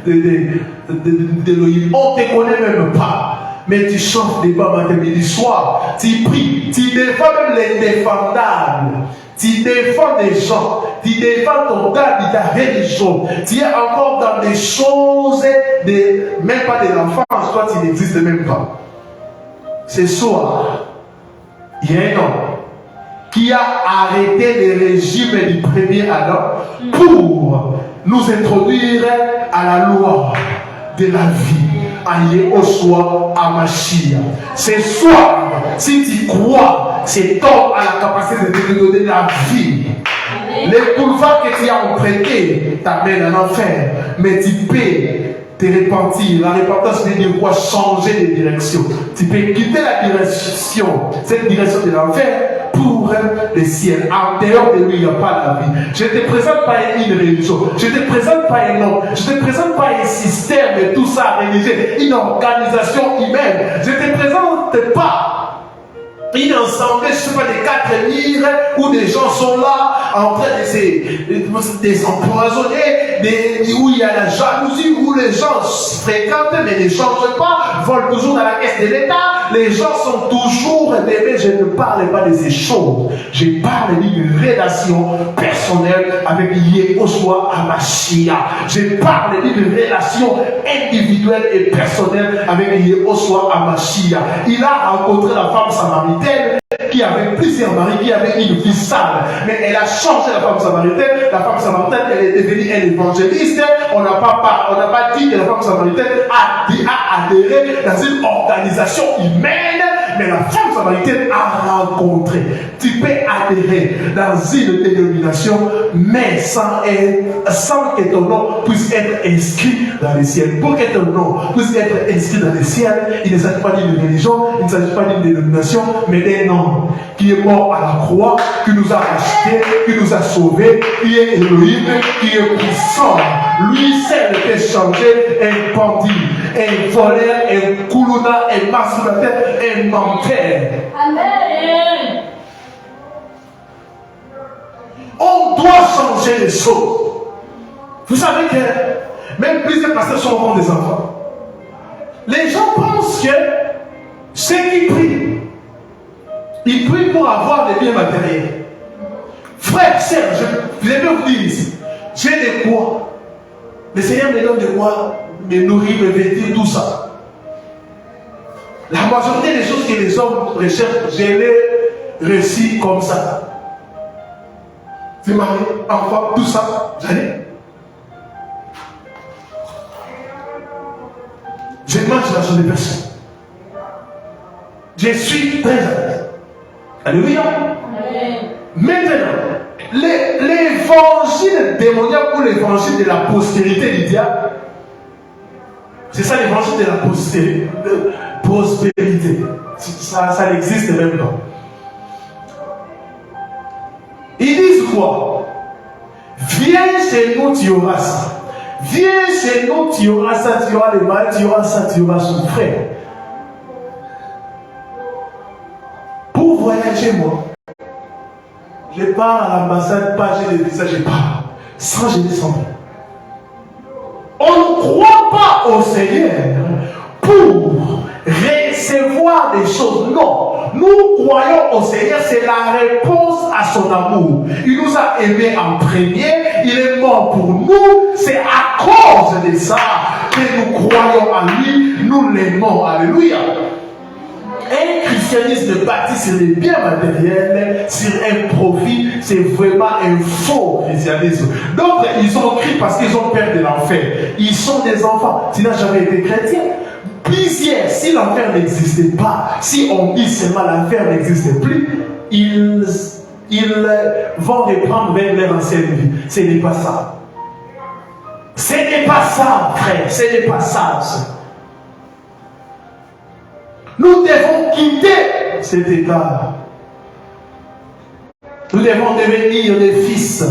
d'Élohim. On ne te connaît même pas. Mais tu chantes des bas matin, midi, soir. Tu pries. Tu défends même l'indéfendable. Tu défends des gens. Tu défends ton gars de ta religion. Tu es encore dans des choses, même pas de l'enfance. Toi, tu n'existes même pas. Ce soir, il y a un homme qui a arrêté le régime du premier Adam pour nous introduire à la loi de la vie. À Yeshua HaMashiach. Ce soir, si tu crois, cet homme a la capacité de te donner la vie. Les boulevards que tu as empruntés t'amènent en enfer, mais tu peux te repentir. La repentance veut dire quoi? Changer de direction. Tu peux quitter la direction, cette direction de l'enfer, pour le ciel. En dehors de lui, il n'y a pas la vie. Je ne te présente pas une religion. Je ne te présente pas un homme. Je ne te présente pas un système et tout ça religieux. Une organisation humaine. Je ne te présente pas une assemblée, je ne sais pas, des 4 murs où des gens sont là en train de des empoisonnés, où il y a la jalousie, où les gens fréquentent mais ne changent pas, volent toujours dans la caisse de l'État. Les gens sont toujours aimés. Je ne parle pas de ces choses. Je parle d'une relation personnelle avec Yeshua HaMashiach. Je parle d'une relation individuelle et personnelle avec Yeshua HaMashiach. Il a rencontré la femme samaritaine qui avait plusieurs maris, qui avait une vie sale, mais elle a changé la femme samaritaine. La femme samaritaine, elle est devenue une évangéliste. On n'a pas dit que la femme samaritaine a adhéré dans une organisation humaine, mais la femme samaritaine a rencontré. Tu peux adhérer dans une dénomination, mais sans que ton nom puisse être inscrit dans les ciels. Pour que ton nom puisse être inscrit dans les ciels, il ne s'agit pas d'une religion, il ne s'agit pas d'une dénomination, mais d'un homme qui est mort à la croix, qui nous a rachetés, qui nous a sauvés, qui est Elohim, qui est puissant. Lui seul peut changer un bandit, un voleur, un koulouna, un masculataire, un menteur. Amen. On doit changer les choses. Vous savez que même plusieurs pasteurs sont des enfants. Les gens pensent que ceux qui prient, ils prient pour avoir des biens matériels. Frère, sœur, je vais vous dire ici, j'ai des quoi. Le Seigneur me donne de quoi me nourrir, me vêtir, tout ça. La majorité des choses que les hommes recherchent, je les réussis comme ça. C'est marié, enfant, tout ça, j'allais. Je mange l'argent des personnes. Je suis très à l'aise. Alléluia. Maintenant, l'évangile démoniaque ou l'évangile de la postérité du diable, c'est ça l'évangile de la prospérité. Ça n'existe même pas. Ils disent quoi? Viens chez nous, tu auras ça. Viens chez nous, tu auras ça, tu auras les mal, tu auras ça, tu auras son frère. Pour voyager, moi, je pars à l'ambassade, pas j'ai le visa, je pars. Sans gêner, sans rien. On ne croit pas au Seigneur pour recevoir des choses. Non. Nous croyons au Seigneur, c'est la réponse à son amour. Il nous a aimés en premier, il est mort pour nous. C'est à cause de ça que nous croyons en lui, nous l'aimons. Alléluia. Un christianisme bâti sur les biens matériels, sur un profit, c'est vraiment un faux christianisme. D'autres, ils ont cru parce qu'ils ont peur de l'enfer. Ils sont des enfants. Tu n'as jamais été chrétien. Plusieurs, si l'enfer n'existait pas, si on dit seulement l'enfer n'existe plus, ils vont reprendre même leur ancienne vie. Ce n'est pas ça. Ce n'est pas ça, frère. Ce n'est pas ça. Nous devons quitter cet état. Nous devons devenir des fils.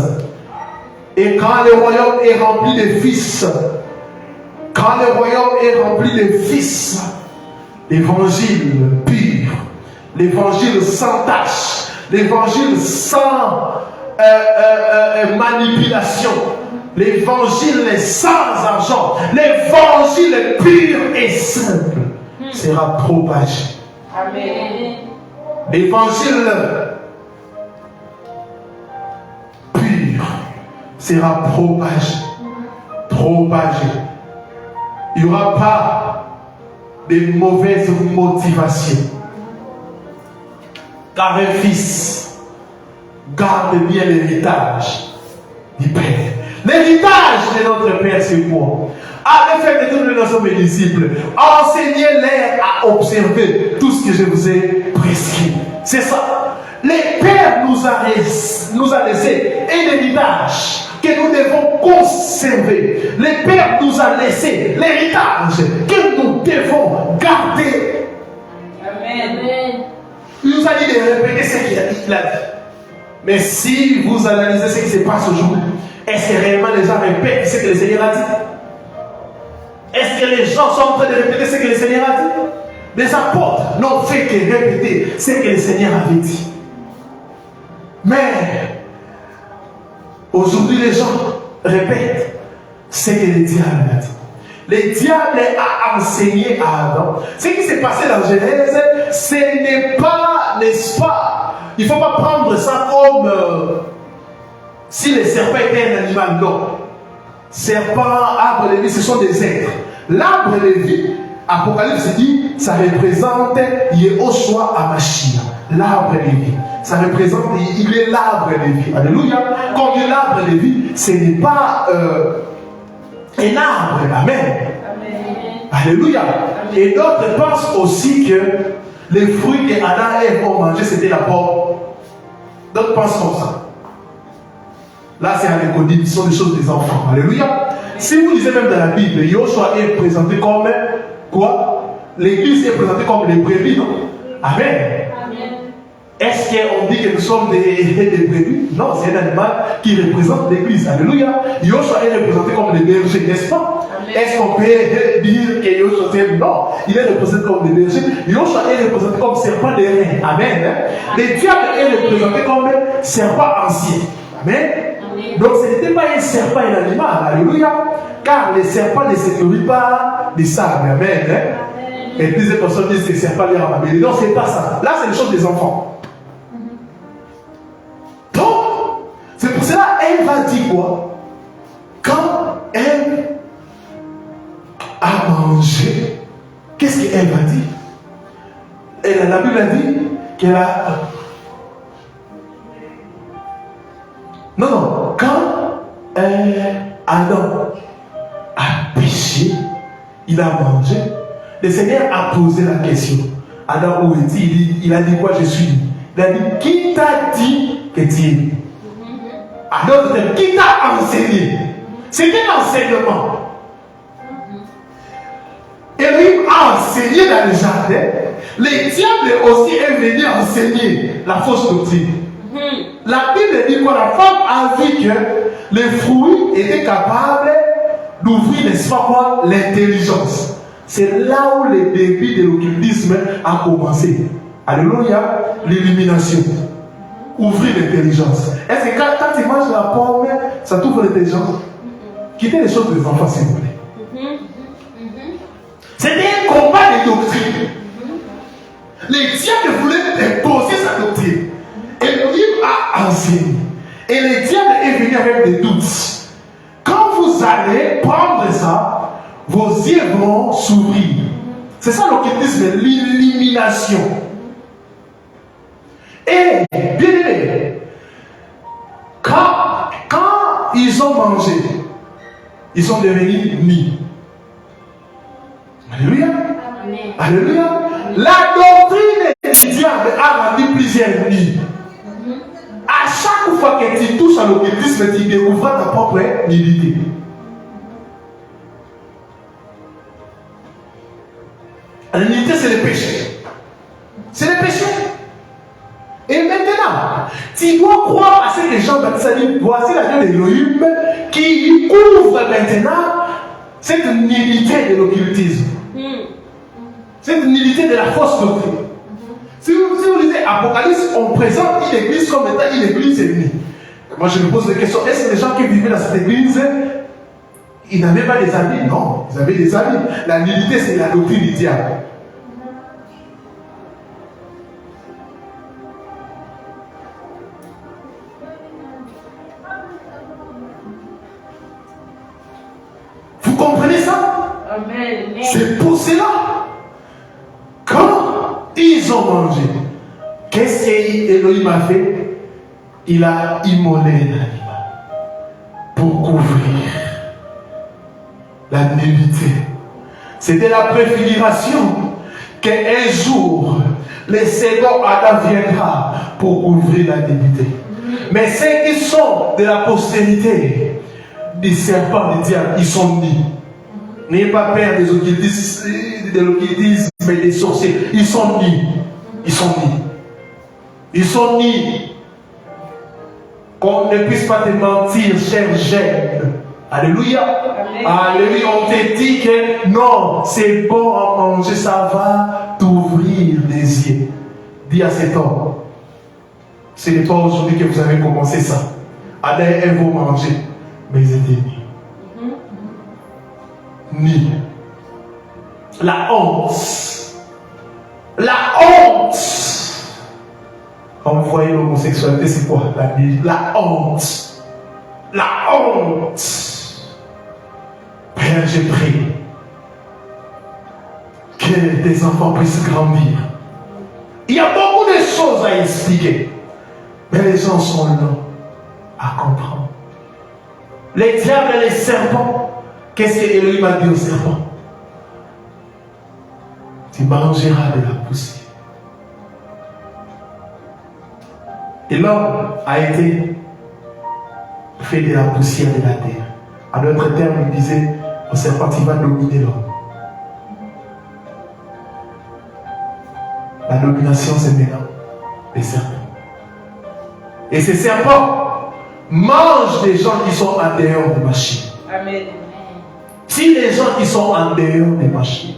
Et quand le royaume est rempli de fils, quand le royaume est rempli de fils, l'évangile pur, l'évangile sans tache, l'évangile sans manipulation, l'évangile sans argent, l'évangile pur et simple sera propagé. Amen. L'évangile pur sera propagé. Il n'y aura pas de mauvaises motivations. Car un fils garde bien l'héritage du Père. L'héritage de notre Père, c'est quoi? Allez faire de toutes les nations mes disciples. Enseignez-les à observer tout ce que je vous ai prescrit. C'est ça. Le Père nous a laissé un héritage que nous devons conserver. Le Père nous a laissé l'héritage que nous devons garder. Amen. Il nous a dit de répéter ce qu'il a dit. Mais si vous analysez ce qui se passe aujourd'hui, est-ce que réellement les gens répètent ce que le Seigneur a dit? Est-ce que les gens sont en train de répéter ce que le Seigneur a dit? Les apôtres n'ont fait que répéter ce que le Seigneur avait dit. Mais aujourd'hui, les gens répètent ce que le diable a dit. Le diable a enseigné à Adam. Ce qui s'est passé dans Genèse, ce n'est pas, n'est-ce pas? Il ne faut pas prendre ça comme si le serpent était un animal. Non. Serpent, arbre de vie, ce sont des êtres. L'arbre de vie, Apocalypse dit, ça représente Yehoshua Amashia. L'arbre de vie. Ça représente, il est l'arbre de vie. Alléluia. Quand il est l'arbre de vie, ce n'est pas un arbre. Amen. Amen. Alléluia. Et d'autres pensent aussi que les fruits que Adam et Ève ont mangé, c'était la pomme. Donc pense comme ça. Là, c'est un écodime, ce sont des choses des enfants. Alléluia. Si vous lisez même dans la Bible, Yoshua est présenté comme quoi? L'église est présentée comme les brebis, non? Amen. Est-ce qu'on dit que nous sommes des brebis? Non, c'est un animal qui représente l'église. Alléluia. Yoshua est représenté comme les bergers, n'est-ce pas? Est-ce qu'on peut dire que Yoshua est... Non, il est représenté comme les bergers. Yoshua est représenté comme serpent des reins. Amen. Le diable est représenté comme serpent ancien. Amen. Donc ce n'était pas un serpent, un animal. Alléluia. Car les serpents ne se nourrissent pas des sables. Amen. Et plusieurs personnes disent que les serpents les ramènent. Donc c'est pas ça. Là, c'est les choses des enfants. C'est pour cela elle va dire quoi? Quand elle a mangé, qu'est-ce qu'elle va dire? La Bible a dit qu'elle a... Non, quand Adam a péché, il a mangé, le Seigneur a posé la question. Adam, où est-il? Il a dit quoi? Je suis. Il a dit, qui t'a dit que tu es? Alors, qui t'a enseigné? C'était l'enseignement. Elohim a enseigné dans le jardin. Les diables aussi est venu enseigner la fausse doctrine. La Bible dit que la femme a vu que les fruits étaient capables d'ouvrir, n'est-ce pas quoi, l'intelligence. C'est là où le début de l'occultisme a commencé. Alléluia, l'illumination. Ouvrir l'intelligence. Est-ce que quand tu manges la pomme, ça t'ouvre l'intelligence? Quittez les choses des enfants, s'il vous plaît. C'était un combat de doctrine. Les diables voulaient imposer sa doctrine. Et Elohim a enseigné. Et le diable est venu avec des doutes. Quand vous allez prendre ça, vos yeux vont s'ouvrir. C'est ça l'occultisme, l'illumination. Et, bien aimé, quand ils ont mangé, ils sont devenus nus. Alléluia. Alléluia. La doctrine du diable a rendu plusieurs nids. À chaque fois que tu touches à l'occultisme, tu découvres ta propre nudité. La nudité, c'est le péché. C'est le péché. Et maintenant, tu dois croire à ce que Jean Baptiste dit. Voici la vie d'Elohim qui couvre maintenant cette nudité de l'occultisme. Cette nudité de la fausse doctrine. Si vous lisez Apocalypse, on présente une église comme étant une église unie. Moi je me pose la question, est-ce que les gens qui vivaient dans cette église, ils n'avaient pas des amis? Non, ils avaient des amis. La nudité, c'est la doctrine du diable. Vous comprenez ça? Amen. C'est pour cela. Quand ils ont mangé, qu'est-ce qu'Elohim a fait? Il a immolé l'animal pour couvrir la nudité. C'était la préfiguration qu'un jour, le second Adam viendra pour couvrir la nudité. Mais ceux qui sont de la postérité des serpents, des diables, ils sont nus. N'ayez pas peur des occultistes, de l'occultisme et des sorciers. Ils sont nus. Ils sont nus. Ils sont nus. Qu'on ne puisse pas te mentir, cher Gênes. Alléluia. Amen. Alléluia. On te dit que non, c'est bon à manger, ça va t'ouvrir les yeux. Dis à cet homme, ce n'est pas aujourd'hui que vous avez commencé ça. Adam et Ève vont manger, mais ils étaient nus. Nus. La honte. La honte. Quand vous voyez l'homosexualité, c'est quoi? La honte. La honte. Père, j'ai prié que tes enfants puissent grandir. Il y a beaucoup de choses à expliquer, mais les gens sont longs à comprendre. Les diables et les serpents, qu'est-ce que Elohim a dit aux serpents? Tu mangeras de la poussière. Et l'homme a été fait de la poussière de la terre. À d'autres termes, il disait, le serpent il va dominer l'homme. La domination, c'est maintenant les serpents. Et ces serpents mangent des gens qui sont en dehors des machines. Amen. Si les gens qui sont en dehors des machines,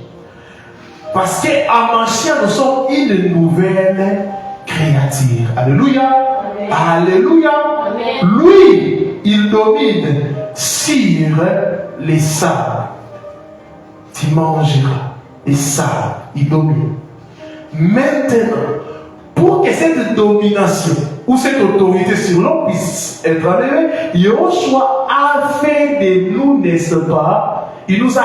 parce qu'en Mashiach, nous sommes une nouvelle créature. Alléluia. Amen. Alléluia. Amen. Lui, il domine sur les sables. Tu mangeras les sables. Il domine. Maintenant, pour que cette domination ou cette autorité sur l'homme puisse être enlevée, Yoshua a fait de nous, n'est-ce pas? Il nous a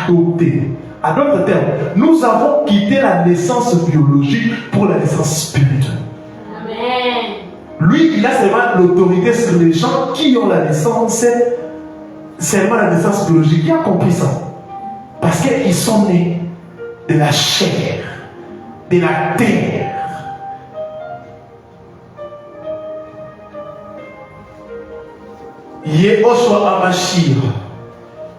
adoptés. À d'autres termes, nous avons quitté la naissance biologique pour la naissance spirituelle. Amen. Lui, il a seulement l'autorité sur les gens qui ont la naissance, seulement la naissance biologique. Qui a compris ça? Parce qu'ils sont nés de la chair, de la terre. Yehoshua Amashir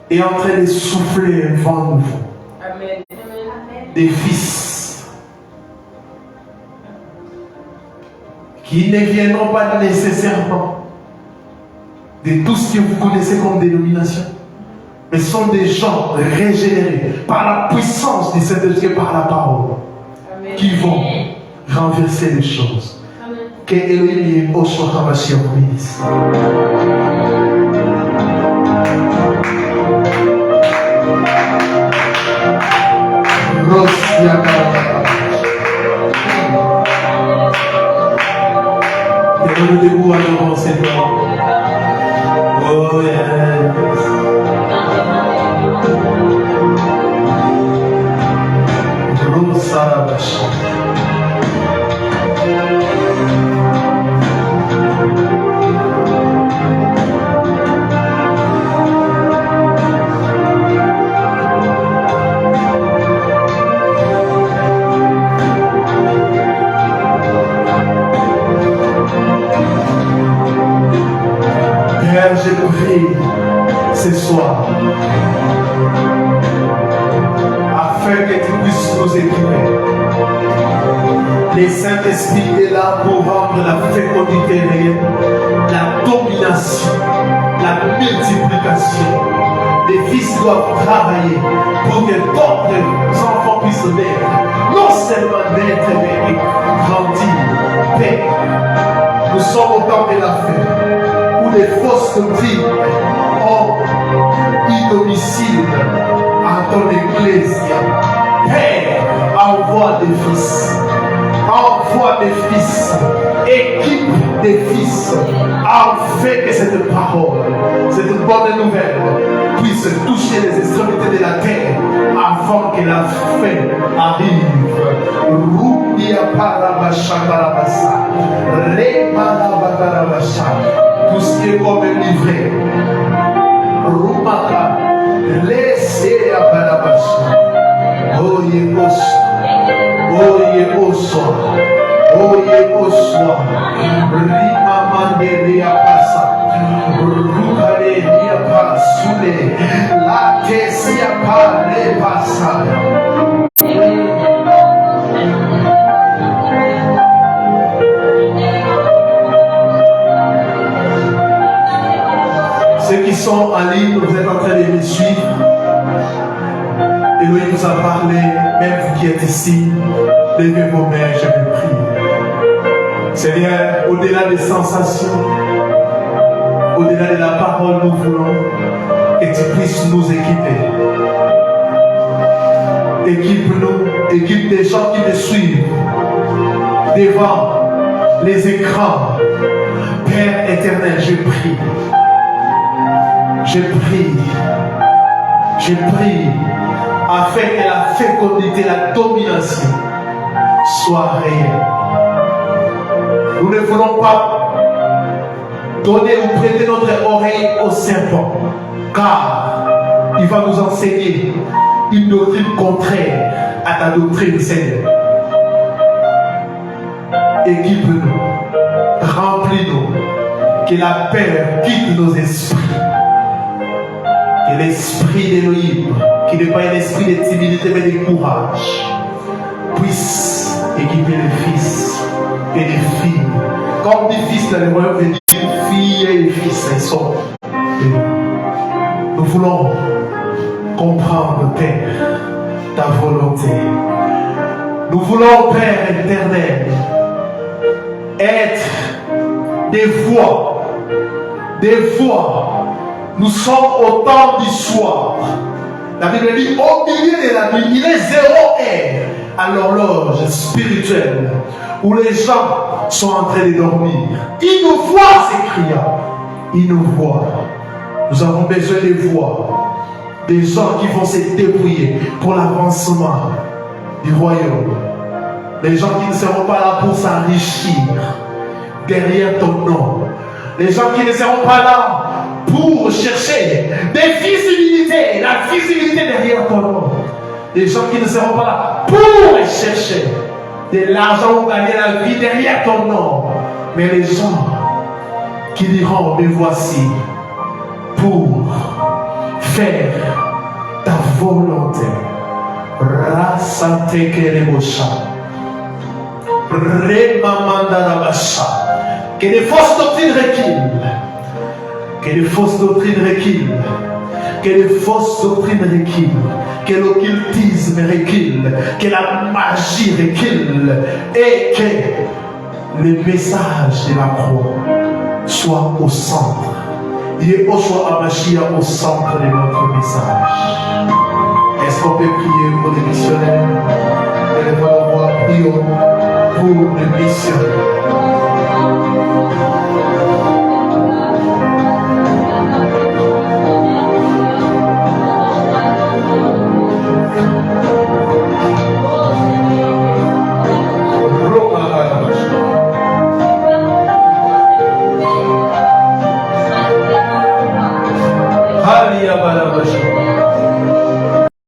est en train de souffler un vent nouveau. Amen. Des fils qui ne viendront pas nécessairement de tout ce que vous connaissez comme dénomination, mais sont des gens régénérés par la puissance du Saint-Esprit, par la parole, Amen. qui vont renverser les choses. Amen. Que Elohim et Oshua Hamashiach bénisse. Donnez-nous des goûts à nous, Seigneur. Oh yes. Rosarabash. Père, je prie ce soir afin que tu puisses nous équiper. Le Saint-Esprit est là pour rendre la fécondité réelle, la domination, la multiplication. Les fils doivent travailler pour que d'autres enfants puissent naître. Non seulement naître, mais grandir. Père, nous sommes au temps de la fin, où les fausses doctrines ont eu domicile à ton église. Père, envoie des fils. Envoie des fils. Équipe des fils. Afin que cette parole, cette bonne nouvelle, puisse toucher les extrémités de la terre avant que la fin arrive. Tout ce qui est comme livré. Rumaka, laissez à Barabasha. Oh Yehos, oh Yehos, oh Yehos, Rima Manderia Passa, Rukare Ria Pasule, La Tesia Pale Passa. Ceux qui sont en ligne, vous êtes en train de me suivre. Elohim nous a parlé, même vous qui êtes ici, levez vos mains, je vous prie. Seigneur, au-delà des sensations, au-delà de la parole, nous voulons que tu puisses nous équiper. Équipe-nous, équipe des gens qui me suivent devant les écrans. Père éternel, je prie. Je prie, afin que la fécondité, la domination soit réelle. Nous ne voulons pas donner ou prêter notre oreille au serpent, car il va nous enseigner une doctrine contraire à ta doctrine, Seigneur. Équipe-nous, Que la peur quitte nos esprits. Que l'esprit d'Élohim, qui n'est pas un esprit de timidité mais de courage, puisse équiper les fils et les filles. Comme des fils dans le royaume, des filles et les fils, ils sont. Nous voulons comprendre, Père, ta volonté. Nous voulons, Père éternel, être des voix. Des voix. Nous sommes au temps du soir. La Bible dit, au milieu de la nuit, il est 0 heure à l'horloge spirituelle où les gens sont en train de dormir. Ils nous voient, s'écria. Ils nous voient. Nous avons besoin de voix. Des gens qui vont se débrouiller pour l'avancement du royaume. Les gens qui ne seront pas là pour s'enrichir derrière ton nom. Les gens qui ne seront pas là pour chercher des visibilités, la visibilité derrière ton nom. Les gens qui ne seront pas là pour chercher de l'argent ou gagner la vie derrière ton nom. Mais les gens qui diront, me voici pour faire ta volonté. Rasante kerebosha. Remamandalabasha. Que les fausses doctrines reculent. Que les fausses doctrines reculent. Que les fausses doctrines reculent. Que l'occultisme recule. Que la magie recule. Et que le message de la croix soit au centre. Yehoshua Amashia au centre de notre message. Est-ce qu'on peut prier pour les missionnaires? Élevons la voix, prions pour les missionnaires.